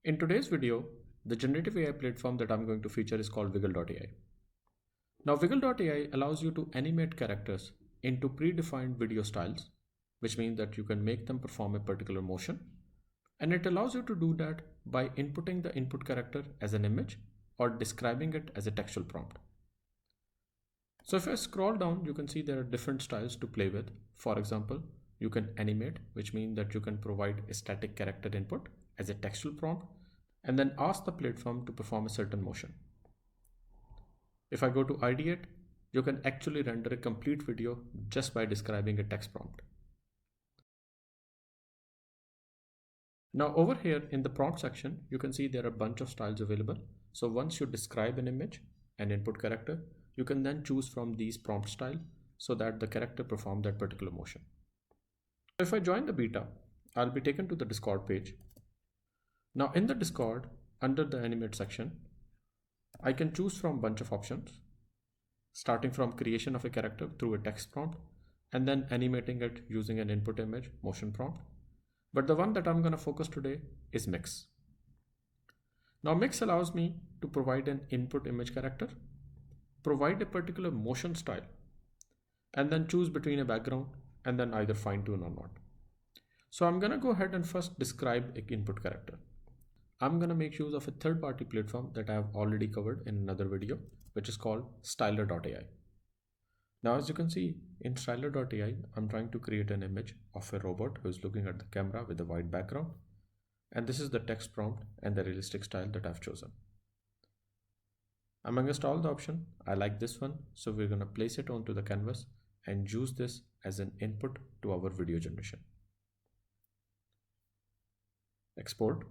In today's video, the generative AI platform that I'm going to feature is called Viggle.ai. Now, Viggle.ai allows you to animate characters into predefined video styles, which means that you can make them perform a particular motion. And it allows you to do that by inputting the input character as an image or describing it as a textual prompt. So if I scroll down, you can see there are different styles to play with. For example, you can animate, which means that you can provide a static character input as a textual prompt and then ask the platform to perform a certain motion. If I go to ideate, you can actually render a complete video just by describing a text prompt. Now over here in the prompt section, you can see there are a bunch of styles available. So once you describe an image, an input character, you can then choose from these prompt style so that the character perform that particular motion. If I join the beta, I'll be taken to the Discord page. Now in the Discord, under the animate section, I can choose from a bunch of options, starting from creation of a character through a text prompt and then animating it using an input image motion prompt. But the one that I'm going to focus today is mix. Now mix allows me to provide an input image character, provide a particular motion style, and then choose between a background and then either fine tune or not. So I'm going to go ahead and first describe an input character. I'm going to make use of a third-party platform that I have already covered in another video, which is called styler.ai. Now, as you can see in styler.ai, I'm trying to create an image of a robot who is looking at the camera with a white background. And this is the text prompt and the realistic style that I've chosen. Amongst all the options, I like this one. So we're going to place it onto the canvas and use this as an input to our video generation. Export.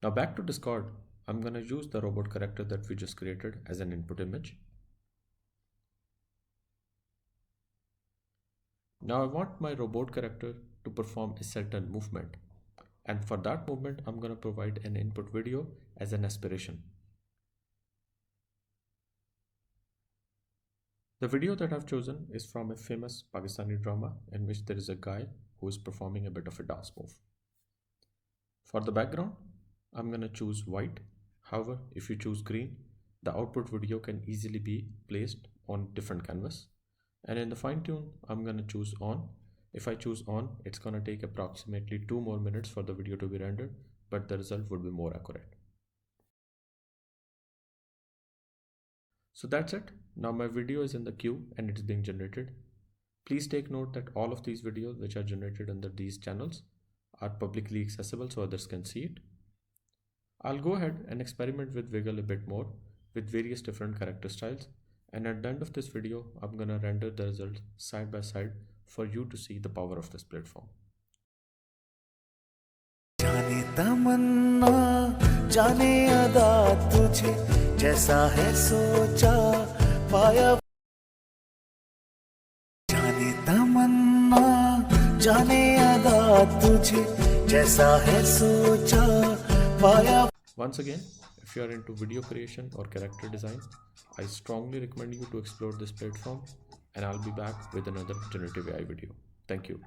Now back to Discord, I'm going to use the robot character that we just created as an input image. Now I want my robot character to perform a certain movement. And for that movement, I'm going to provide an input video as an aspiration. The video that I've chosen is from a famous Pakistani drama in which there is a guy who is performing a bit of a dance move. For the background, I'm going to choose white. However, if you choose green, the output video can easily be placed on different canvas. And in the fine tune, I'm going to choose on. If I choose on, it's going to take approximately 2 more minutes for the video to be rendered, but the result would be more accurate. So that's it. Now my video is in the queue and it's being generated. Please take note that all of these videos which are generated under these channels are publicly accessible so others can see it. I'll go ahead and experiment with Viggle a bit more with various different character styles, and at the end of this video I'm gonna render the results side by side for you to see the power of this platform. जाने तमन्ना जाने अदा तुझे जैसा है सोचा पाया जाने तमन्ना जाने अदा तुझे जैसा है सोचा पाया. Once again, if you are into video creation or character design, I strongly recommend you to explore this platform, and I'll be back with another generative AI video. Thank you.